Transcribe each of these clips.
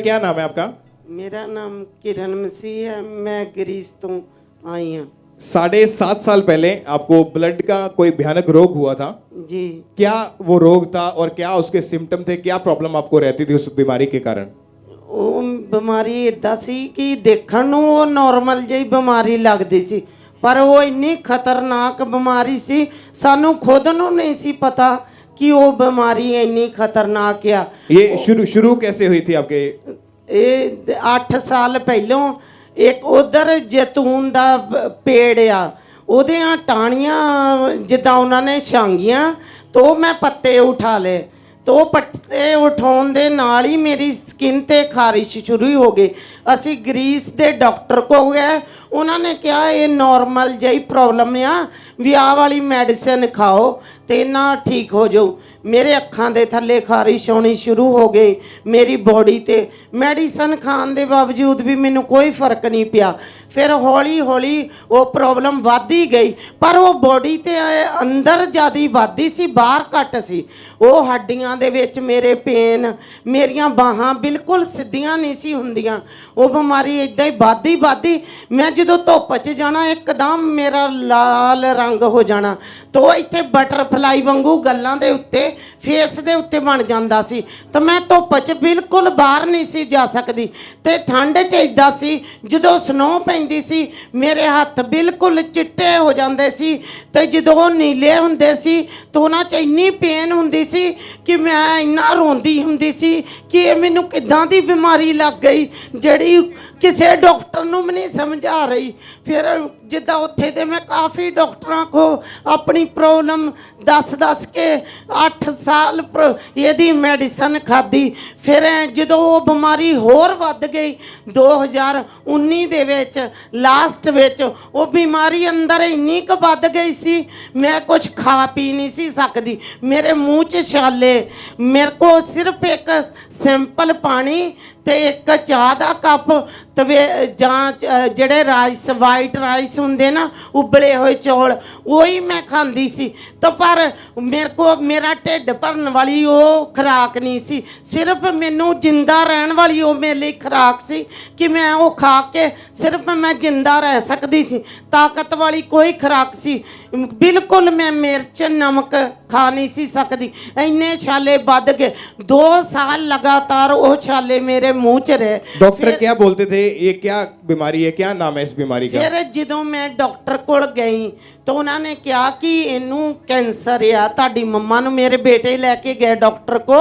क्या नाम है आपका? मेरा नाम किरण मसीह है। मैं ग्रीस तो आई हूँ। 7.5 साल पहले आपको ब्लड का कोई भयानक रोग हुआ था जी। क्या वो रोग था और क्या उसके सिम्टम थे? क्या प्रॉब्लम आपको रहती थी उस बीमारी के कारण? ਉਹ ਬਿਮਾਰੀ ਇਦਾਂ ਸੀ ਕਿ ਦੇਖਣ ਨੂੰ ਉਹ ਨਾਰਮਲ ਜਿਹੀ ਬਿਮਾਰੀ ਲੱਗਦੀ ਸੀ, ਪਰ ਉਹ ਇੰਨੀ ਖਤਰਨਾਕ ਬਿਮਾਰੀ ਸੀ ਸਾਨੂੰ ਖੁਦ ਨੂੰ ਨਹੀਂ ਸੀ ਪਤਾ कि वो बीमारी इन्नी खतरनाक आ। ये शुरू कैसे हुई थी आपके? ये 8 साल पहलों एक उधर जैतून दा पेड़ आ, ਉਹਦੀਆਂ ਟਾਹਣੀਆਂ ਜਿੱਦਾਂ ਉਹਨਾਂ ਨੇ ਛਾਂਗੀਆਂ तो मैं पत्ते उठा ले, तो पत्ते उठाने दे नाल ही मेरी स्किन ते खारिश शुरू हो गई। असी ग्रीस दे डॉक्टर को गए, उन्होंने कहा ये नॉर्मल जी प्रॉब्लम आ, भी आह वाली मेडिसिन खाओ तो ना ठीक हो जाओ। मेरे अखां दे थल्ले खारिश होनी शुरू हो गई, मेरी बॉडी ते मेडिसिन खाने के बावजूद भी मैनू कोई फर्क नहीं पिया। फिर हौली हौली वो प्रॉब्लम वधदी गई, पर वो बॉडी ते अंदर ज़्यादा वधदी सी, बाहर घट सी। वो हड्डियां दे विच मेरे पेन, मेरियां बाहां बिल्कुल सीधियां नहीं सी हुंदियां। वो बीमारी इदां ही वधदी वधदी, मैं जो धुप्प च जाना एकदम मेरा लाल रंग हो जाना, तो इत्थे बटरफ्लाई वांगू गल्लां दे उत्ते फेस दे उत्ते बन जांदा सी। तो मैं धुप्प च बिल्कुल बाहर नहीं सी जा सकदी, ते ठंड च इदां सी जदों स्नो पैंदी सी मेरे हत्थ बिल्कुल चिट्टे हो जांदे सी, ते जदों नीले हुंदे सी तो उन्हां च इन्नी पेन हुंदी सी कि मैं इन्ना रोंदी हुंदी सी कि ये मैनूं किदां दी बीमारी लग गई जिहड़ी किसी डॉक्टर नूं भी नहीं समझ आ रही। फिर जिद्दां उत्थे ते मैं काफ़ी डॉक्टरां को अपनी प्रॉब्लम दस के 8 साल यदी मेडिसिन खाधी। फिर जो वो बीमारी होर वध गई 2019 दे विच लास्ट विच वो बीमारी अंदर इन्नी क वध गई सी, मैं कुछ खा पी नहीं सी सकदी। मेरे मूँह च छाले, मेरे को सिर्फ एक सिंपल पानी ते एक चाह दा कप तवे जां जेड़े राइस वाइट राइस हुंदे ना उबले हुए चौल वही मैं खांदी सी। तो पर मेरे को मेरा ढिड भरन वाली वो खुराक नहीं सी, सिर्फ मैनू जिंदा रहन वाली वो मेरे लिए खुराक सी कि मैं वो खा के सिर्फ मैं जिंदा रह सकती सी। ताकत वाली कोई खुराक सी बिल्कुल, मैं मिर्च नमक खा नहीं सी सकती। इन्ने छाले बद गए, 2 साल लगातार वो छाले मेरे मुँह च रहे। डॉक्टर क्या बोलते थे ये क्या बीमारी है, क्या नाम है इस बीमारी का? फिर जो मैं डॉक्टर कोल गई तो उन्होंने कहा कि इनू कैंसर आ ताड़ी मम्मा नू। मेरे बेटे लैके गए डॉक्टर को,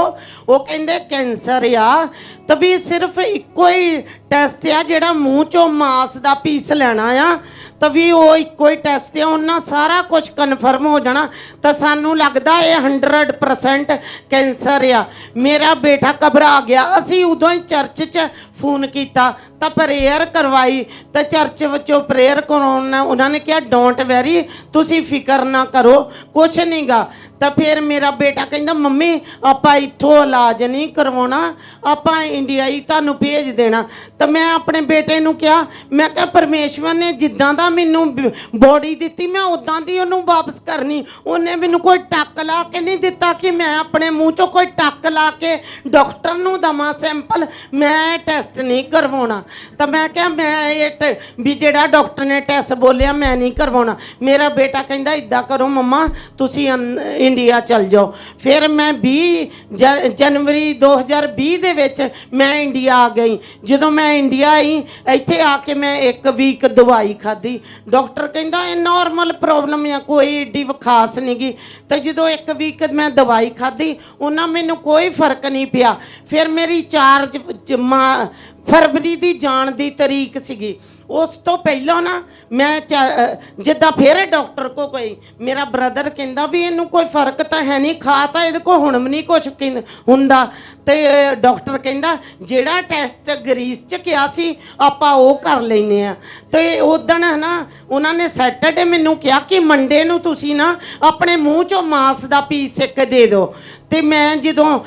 वो कहते कैंसर आ। तभी सिर्फ इको ही टैसट आ जिहड़ा मूँह चो मांस का पीस लेना आ, तभी वो इको ही टैसट है, उन्हें सारा कुछ कन्फर्म हो जाना। तो सानू लगता है 100% कैंसर आ। मेरा बेटा घबरा गया, असी उदों ही चर्च च फोन किया तो प्रेयर करवाई, तो चर्च वचों प्रेयर करवाना उन्होंने कहा डोंट वैरी, तुसी फिक्र ना करो कुछ नहीं गा। तो फिर मेरा बेटा कहता मम्मी आपां इत्थों इलाज नहीं करवाना, आपां इंडिया ही तुहानूं भेज देना। तो मैं अपने बेटे नूं कहा, मैं कहा परमेश्वर ने जिद्दां दा मैनूं बॉडी दित्ती मैं उदां दी उहनूं वापस करनी। उन्हें मैनूं कोई टक ला के नहीं दिता कि मैं अपने मूँह चों कोई टक ला के डॉक्टर नूं दवां सैंपल, मैं टेस्ट नहीं करवाउणा। तो मैं क्या मैं ये भी जिहड़ा डॉक्टर ने टेस्ट बोलिया मैं नहीं करवाउणा। मेरा बेटा कहंदा इदां करो मम्मा तुसी इंडिया चल जाओ। फिर मैं 20 जनवरी 2020 दे विच मैं इंडिया आ गई। जदों मैं इंडिया आई इत्थे आके मैं 1 वीक दवाई खाधी, डॉक्टर कहंदा ये नॉर्मल प्रॉब्लम है कोई एडी खास नहीं गी। तो जदों 1 वीक मैं दवाई खाधी उन्हां मैनूं कोई फर्क नहीं पिया। फिर मेरी 4 फरवरी की जान की तरीक सी, उस तो पहला ना मैं जिदा फिर डॉक्टर को गई, मेरा ब्रदर कहता भी इनू कोई फर्क तो है नहीं, खा तो ये को हुण भी नहीं कुछ हुंदा। तो डॉक्टर कहता जिहड़ा टेस्ट ग्रीस च किया सी आपां वो कर लैने आ। तो उदण है ना उन्होंने सैटरडे मैनू कहा कि मंडे नू तुसी ना अपने मूँह चों मांस का पीस एक दे दो। ਤੇ ਮੈਂ ਜਦੋਂ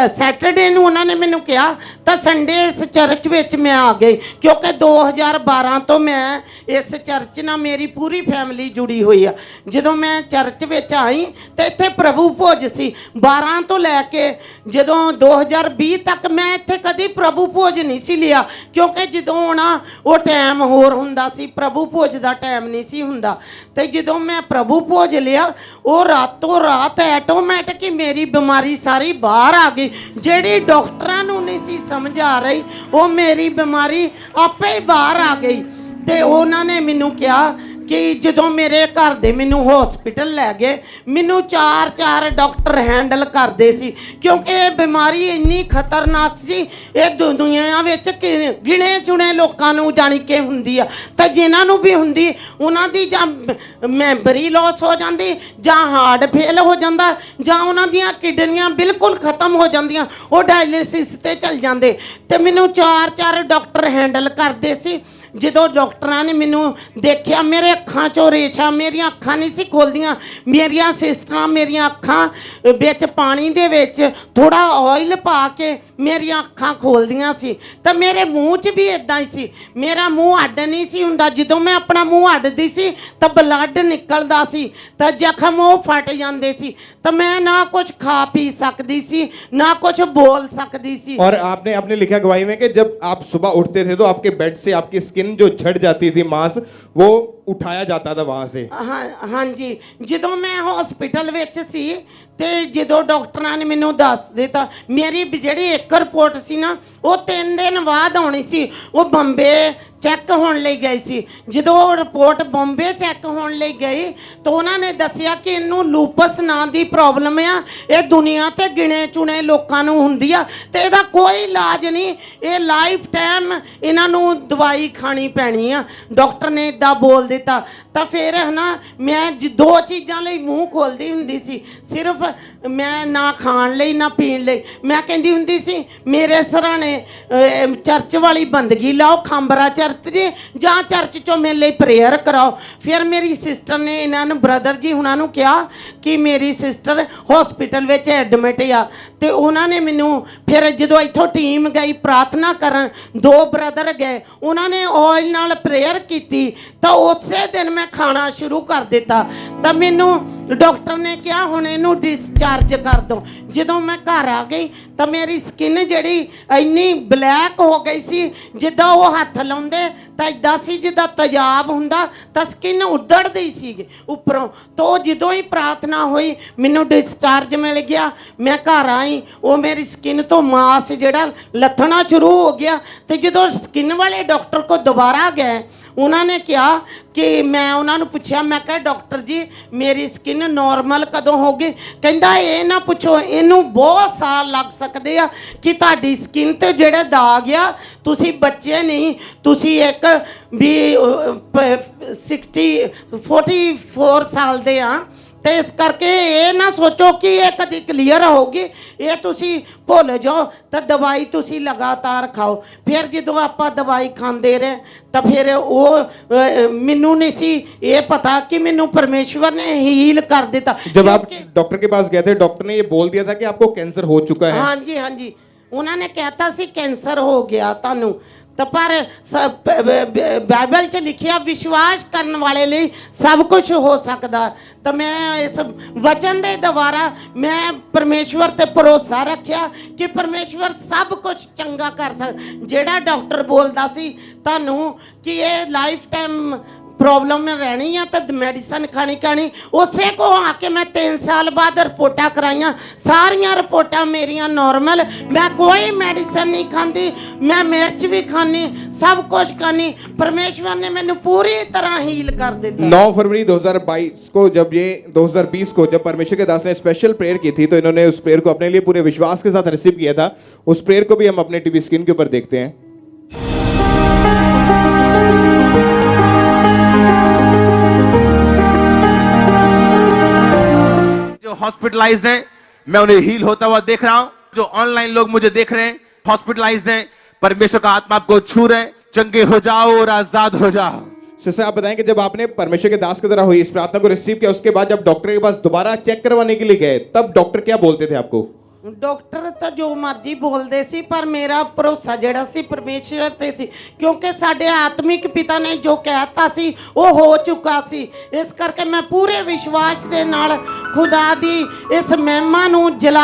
ਸੈਟਰਡੇ ਨੂੰ ਉਹਨਾਂ ਨੇ ਮੈਨੂੰ ਕਿਹਾ ਤਾਂ ਸੰਡੇ ਇਸ ਚਰਚ ਵਿੱਚ ਮੈਂ ਆ ਗਈ, ਕਿਉਂਕਿ 2012 ਤੋਂ ਮੈਂ ਇਸ ਚਰਚ ਨਾਲ ਮੇਰੀ ਪੂਰੀ ਫੈਮਿਲੀ ਜੁੜੀ ਹੋਈ ਆ। ਜਦੋਂ ਮੈਂ ਚਰਚ ਵਿੱਚ ਆਈ ਤੇ ਇੱਥੇ ਪ੍ਰਭੂ ਭੋਜ ਸੀ 12 ਤੋਂ ਲੈ ਕੇ ਜਦੋਂ 2020 ਤੱਕ ਮੈਂ ਇੱਥੇ ਕਦੀ ਪ੍ਰਭੂ ਭੋਜ ਨਹੀਂ ਸੀ ਲਿਆ, ਕਿਉਂਕਿ ਜਦੋਂ ਆਉਣਾ ਉਹ ਟਾਈਮ ਹੋਰ ਹੁੰਦਾ ਸੀ, ਪ੍ਰਭੂ ਭੋਜ ਦਾ ਟਾਈਮ ਨਹੀਂ ਸੀ ਹੁੰਦਾ। ਤੇ ਜਦੋਂ ਮੈਂ ਪ੍ਰਭੂ ਭੋਜ ਲਿਆ ਉਹ ਰਾਤੋਂ ਰਾਤ ਆਟੋਮੈਟਿਕ ਹੀ ਮੇਰੀ ਬਿਮਾਰੀ ਸਾਰੀ ਬਾਹਰ ਆ ਗਈ। ਜਿਹੜੀ ਡਾਕਟਰਾਂ ਨੂੰ ਨਹੀਂ ਸੀ ਸਮਝ ਆ ਰਹੀ ਉਹ ਮੇਰੀ ਬਿਮਾਰੀ ਆਪੇ ਹੀ ਬਾਹਰ ਆ ਗਈ। ਤੇ ਉਹਨਾਂ ਨੇ ਮੈਨੂੰ ਕਿਹਾ ਕਿ ਜਦੋਂ ਮੇਰੇ ਘਰ ਦੇ ਮੈਨੂੰ ਹਸਪੀਟਲ ਲੈ ਗਏ, ਮੈਨੂੰ 4 ਡਾਕਟਰ ਹੈਂਡਲ ਕਰਦੇ ਸੀ, ਕਿਉਂਕਿ ਇਹ ਬਿਮਾਰੀ ਇੰਨੀ ਖਤਰਨਾਕ ਸੀ। ਇਹ ਦੁਨੀਆ ਵਿੱਚ ਗਿਣੇ ਚੁਣੇ ਲੋਕਾਂ ਨੂੰ ਜਾਣੀ ਕਿ ਹੁੰਦੀ ਆ, ਤਾਂ ਜਿਨ੍ਹਾਂ ਨੂੰ ਵੀ ਹੁੰਦੀ ਉਹਨਾਂ ਦੀ ਜਾਂ ਮੈਮਰੀ ਲਾਸ ਹੋ ਜਾਂਦੀ, ਜਾਂ ਹਾਰਟ ਫੇਲ ਹੋ ਜਾਂਦਾ, ਜਾਂ ਉਹਨਾਂ ਦੀਆਂ ਕਿਡਨੀਆਂ ਬਿਲਕੁਲ ਖਤਮ ਹੋ ਜਾਂਦੀਆਂ, ਉਹ ਡਾਇਲਿਸਿਸ ਤੇ ਚਲ ਜਾਂਦੇ। ਤੇ ਮੈਨੂੰ 4 ਡਾਕਟਰ ਹੈਂਡਲ ਕਰਦੇ ਸੀ। ਜਦੋਂ ਡਾਕਟਰਾਂ ਨੇ ਮੈਨੂੰ ਦੇਖਿਆ ਮੇਰੇ ਅੱਖਾਂ 'ਚੋਂ ਰੇਸ਼ਾ, ਮੇਰੀਆਂ ਅੱਖਾਂ ਨਹੀਂ ਸੀ ਖੁੱਲ੍ਹਦੀਆਂ। ਮੇਰੀਆਂ ਸਿਸਟਰਾਂ ਮੇਰੀਆਂ ਅੱਖਾਂ ਵਿੱਚ ਪਾਣੀ ਦੇ ਵਿੱਚ ਥੋੜਾ ਆਇਲ ਪਾ ਕੇ ਮੇਰੀਆਂ ਅੱਖਾਂ ਖੋਲ੍ਹਦੀਆਂ ਸੀ। ਤਾਂ ਮੇਰੇ ਮੂੰਹ 'ਚ ਵੀ ਇਦਾਂ ਹੀ ਸੀ, ਮੇਰਾ ਮੂੰਹ ਅੱਡ ਨਹੀਂ ਸੀ ਹੁੰਦਾ। ਜਦੋਂ ਮੈਂ ਆਪਣਾ ਮੂੰਹ ਅੱਡਦੀ ਸੀ ਤਾਂ ਬਲੱਡ ਨਿਕਲਦਾ ਸੀ, ਤਾਂ ਜ਼ਖਮ ਉਹ ਫਟ ਜਾਂਦੇ ਸੀ, ਤਾਂ मैं ना कुछ खा पी सकती सी, ना कुछ बोल सकती सी। और आपने आपने लिखा गवाही में कि जब आप सुबह उठते थे तो आपके बेड से आपकी स्किन जो झड़ जाती थी, मांस वो उठाया जाता था वहां से। हाँ जी, ਜਦੋਂ मैं हॉस्पिटल ਵਿੱਚ ਸੀ ਤੇ ਜਦੋਂ ਡਾਕਟਰਾਂ ਨੇ ਮੈਨੂੰ ਦੱਸ ਦਿੱਤਾ, ਮੇਰੀ ਜਿਹੜੀ ਇੱਕ ਰਿਪੋਰਟ ਸੀ ਨਾ ਉਹ 3 ਦਿਨ ਬਾਅਦ ਆਉਣੀ ਸੀ। ਉਹ ਬੰਬੇ ਚੈੱਕ ਹੋਣ ਲਈ ਗਈ ਸੀ। ਜਦੋਂ ਉਹ ਰਿਪੋਰਟ ਬੰਬੇ ਚੈੱਕ ਹੋਣ ਲਈ ਗਈ ਤਾਂ ਉਹਨਾਂ ਨੇ ਦੱਸਿਆ ਕਿ ਇਹਨੂੰ ਲੂਪਸ ਨਾਂ ਦੀ ਪ੍ਰੋਬਲਮ ਆ, ਇਹ ਦੁਨੀਆ ਤੇ ਗਿਣੇ ਚੁਣੇ ਲੋਕਾਂ ਨੂੰ ਹੁੰਦੀ ਆ ਤੇ ਇਹਦਾ ਕੋਈ ਇਲਾਜ ਨਹੀਂ, ਇਹ ਲਾਈਫ ਟਾਈਮ ਇਹਨਾਂ ਨੂੰ ਦਵਾਈ ਖਾਣੀ ਪੈਣੀ ਆ। ਡਾਕਟਰ ਨੇ ਇੱਦਾਂ ਬੋਲ ਦਿੱਤਾ। ਤਾਂ ਫਿਰ ਹੈ ਨਾ ਮੈਂ 2 ਚੀਜ਼ਾਂ ਲਈ ਮੂੰਹ ਖੋਲਦੀ ਹੁੰਦੀ ਸੀ, ਸਿਰਫ ਮੈਂ ਨਾ ਖਾਣ ਲਈ ਨਾ ਪੀਣ ਲਈ। ਮੈਂ ਕਹਿੰਦੀ ਹੁੰਦੀ ਸੀ ਮੇਰੇ ਸਰਾਣੇ ਚਰਚ ਵਾਲੀ ਬੰਦਗੀ ਲਾਓ, ਖਾਂਬਰਾ ਚਰਚ ਦੀ, ਜਾਂ ਚਰਚ 'ਚੋਂ ਮੇਰੇ ਲਈ ਪ੍ਰੇਅਰ ਕਰਾਓ। ਫਿਰ ਮੇਰੀ ਸਿਸਟਰ ਨੇ ਇਹਨਾਂ ਨੂੰ ਬ੍ਰਦਰ ਜੀ ਹੁਣਾਂ ਨੂੰ ਕਿਹਾ ਕਿ ਮੇਰੀ ਸਿਸਟਰ ਹਸਪੀਟਲ ਵਿੱਚ ਐਡਮਿਟ ਆ। ਤੇ ਉਹਨਾਂ ਨੇ ਮੈਨੂੰ ਫਿਰ ਜਦੋਂ ਇੱਥੋਂ ਟੀਮ ਗਈ ਪ੍ਰਾਰਥਨਾ ਕਰਨ, 2 ਬ੍ਰਦਰ ਗਏ, ਉਹਨਾਂ ਨੇ ਆਇਲ ਨਾਲ ਪ੍ਰੇਅਰ ਕੀਤੀ ਤਾਂ ਉਸੇ ਦਿਨ ਮੈਂ ਖਾਣਾ ਸ਼ੁਰੂ ਕਰ ਦਿੱਤਾ। ਤਾਂ ਮੈਨੂੰ ਡਾਕਟਰ ਨੇ ਕਿਹਾ ਹੁਣ ਇਹਨੂੰ ਡਿਸਚਾਰਜ ਕਰ ਦਿਓ। ਜਦੋਂ ਮੈਂ ਘਰ ਆ ਗਈ ਤਾਂ ਮੇਰੀ ਸਕਿਨ ਜਿਹੜੀ ਇੰਨੀ ਬਲੈਕ ਹੋ ਗਈ ਸੀ, ਜਿੱਦਾਂ ਉਹ ਹੱਥ ਲਾਉਂਦੇ ਤਾਂ ਇਦਾਂ ਸੀ ਜਿੱਦਾਂ ਤੇਜ਼ਾਬ ਹੁੰਦਾ, ਤਾਂ ਸਕਿਨ ਉੱਡੜਦੀ ਸੀ ਉੱਪਰੋਂ। ਤਾਂ ਜਦੋਂ ਹੀ ਪ੍ਰਾਰਥਨਾ ਹੋਈ ਮੈਨੂੰ ਡਿਸਚਾਰਜ ਮਿਲ ਗਿਆ। ਮੈਂ ਘਰ ਆਈ, ਉਹ ਮੇਰੀ ਸਕਿਨ ਤੋਂ ਮਾਸ ਜਿਹੜਾ ਲੱਥਣਾ ਸ਼ੁਰੂ ਹੋ ਗਿਆ। ਤੇ ਜਦੋਂ ਸਕਿਨ ਵਾਲੇ ਡਾਕਟਰ ਕੋਲ ਦੁਬਾਰਾ ਗਏ, ਉਹਨਾਂ ਨੇ ਕਿਹਾ ਕਿ ਮੈਂ ਉਹਨਾਂ ਨੂੰ ਪੁੱਛਿਆ, ਮੈਂ ਕਿਹਾ ਡਾਕਟਰ ਜੀ ਮੇਰੀ ਸਕਿਨ ਨਾਰਮਲ ਕਦੋਂ ਹੋਗੀ? ਕਹਿੰਦਾ ਇਹ ਨਾ ਪੁੱਛੋ, ਇਹਨੂੰ ਬਹੁਤ ਸਾਲ ਲੱਗ ਸਕਦੇ ਆ ਕਿ ਤੁਹਾਡੀ ਸਕਿਨ ਤੇ ਜਿਹੜੇ ਦਾਗ ਆ, ਤੁਸੀਂ ਬੱਚੇ ਨਹੀਂ, ਤੁਸੀਂ ਇੱਕ ਵੀ 44 ਸਾਲ ਦੇ ਆ। ਤੇ ਇਸ ਕਰਕੇ ਇਹ ਨਾ ਸੋਚੋ ਕਿ ਇਹ ਕਦੀ ਕਲੀਅਰ ਹੋਊਗੀ, ਇਹ ਤੁਸੀਂ ਭੁੱਲ ਜਾਓ। ਤਾਂ ਦਵਾਈ ਤੁਸੀਂ ਲਗਾਤਾਰ ਖਾਓ। ਫਿਰ ਜਦੋਂ ਆਪਾਂ ਦਵਾਈ ਖਾਂਦੇ ਰਹੇ ਤਾਂ ਫਿਰ ਉਹ ਮੈਨੂੰ नहीं सी ये पता कि मैनू परमेश्वर ने हील कर दिता। जब आप डॉक्टर के पास गए थे, डॉक्टर ने ये बोल दिया था कि आपको कैंसर हो चुका है? हाँ जी, हाँ जी, उन्होंने कहता सी कैंसर हो गया तानू। तो पर बाइबल च लिखिया विश्वास करने वाले लिए सब कुछ हो सकता। तो मैं इस वचन के द्वारा मैं परमेश्वर ते भरोसा रखिया कि परमेश्वर सब कुछ चंगा कर सकता। जेड़ा डॉक्टर बोलता सी तानू कि ये लाइफ टाइम प्रॉब्लम रहनी है तो मेडिसिन खानी, उसे को आके मैं 3 साल बाद रिपोर्टा कराइया, सारिया रिपोर्टा मेरिया नॉर्मल। मैं कोई मेडिसिन नहीं खाती, मैं मिर्च भी खानी, सब कुछ खानी। परमेश्वर ने मैंने पूरी तरह हील कर दिया। 9 फरवरी 2022 को जब ये 2020 को जब परमेश्वर के दास ने स्पेशल प्रेयर की थी, तो इन्होंने उस प्रेयर को अपने लिए पूरे विश्वास के साथ रिसीव किया था। उस प्रेयर को भी हम अपने टीवी स्क्रीन के ऊपर देखते हैं। जो हॉस्पिटलाइज्ड हैं, मैं उन्हें हील होता हुआ देख रहा हूं। जो ऑनलाइन लोग मुझे देख रहे हैं, हॉस्पिटलाइज्ड हैं, परमेश्वर का आत्मा आपको छू रहे हैं। चंगे हो जाओ और आजाद हो जाओ। सिस्टर आप बताएं कि जब आपने परमेश्वर के दास के द्वारा हुई इस प्रार्थना को रिसीव किया, उसके बाद जब डॉक्टर के पास दोबारा चेक करवाने के लिए गए, तब डॉक्टर क्या बोलते थे आपको? ਡਾਕਟਰ ਤਾਂ ਜੋ ਮਰਜ਼ੀ ਬੋਲਦੇ ਸੀ, ਪਰ ਮੇਰਾ ਭਰੋਸਾ ਜਿਹੜਾ ਸੀ ਪਰਮੇਸ਼ਵਰ ਤੇ ਸੀ, ਕਿਉਂਕਿ ਸਾਡੇ ਆਤਮਿਕ ਪਿਤਾ ਨੇ ਜੋ ਕਹਿਤਾ ਸੀ ਉਹ ਹੋ ਚੁੱਕਾ ਸੀ। ਇਸ ਕਰਕੇ ਮੈਂ ਪੂਰੇ ਵਿਸ਼ਵਾਸ ਦੇ ਨਾਲ ਖੁਦਾ ਦੀ ਇਸ ਮਹਿਮਾ ਨੂੰ ਜਲਾ